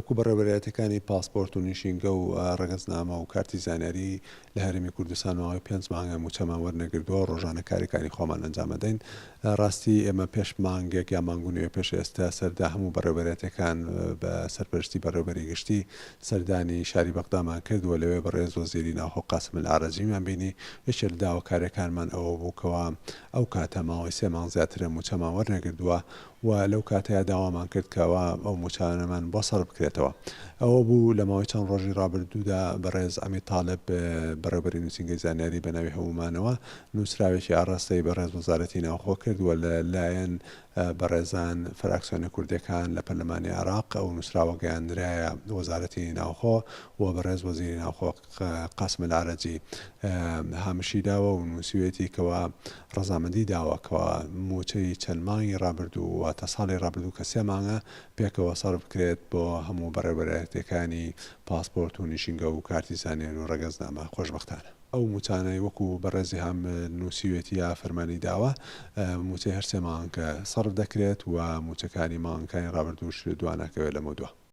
وەکو بەڕێوەبەرێتەکانی پاسپۆرت و نیشینگە و ڕەگەزنامە و کارتی زانیاری لە هەرێمی کوردستان ماوەی 5 مانگە موچەمان وەرنەگردووە ڕۆژانە کارەکانی خۆمان ئەنجام دەدەین. ڕاستی ئێمە پێش مانگێک یا مانگونێ پێش ئێستا سەردا هەموو بەڕێوەبەرێتەکان بە سەرپەرشتی بەڕێوەبەری گشتی سەردانی شاری بەغدامان کردووە لەوێ بەڕێز وەزیری ناوخۆ قاسم العەرەجیمان بینی. یەکێک لە داواکاریەکانمان ئەوە بوو کەوە ئەو کاتە ماوەی 3 مانگ زیاترە موچەمان وەرنەگردووە و لەو کاتەیە داوامان کرد کەوە ئەو موچانەمان بۆ سەرف بکرێتەوە. ئەوە بوو لە ماوەی چەند ڕۆژی ڕابردوودا بەڕێز ئەمی تاالب بەڕێوەبەری نووسینگەی زانیاری بە ناوی هەمومانەوە نووسراوێکی ئاڕاستەی بەڕێز وەزارەتی ناوخۆ کردووە لە لایەن بەڕێزان فراکسیۆنە کوردەکان لە پەرلەمانی عێراق ئەو نووسراوە گەیاندرایە وەزارەتی ناوخۆ و بەڕێز وەزیری ناوخۆ قاسم العەرەجی هامشی داوە و نووسوێتی کەوە ڕەزامەندی داوەکەوە موچەی چەند مانگی ڕابردوو و تا ساڵی ڕابردوو کە 3 مانگە پێکەوە سەرف بکرێت بۆ هەموو بەڕێوەبەرێتەکانی پاسپۆرت و نیشینگە و کارتی زانیاری و ڕەگەزنامە خۆشبەختانە. ئەو موچانەی وەکو بەڕێزی هەم نووسوێتی یا فەرمانی داوە موچەی هەر 3 مانگە سەرف دەکرێت و موچەکانی مانگەکانی ڕابردووش دوانەکەوێت لەمە دووە.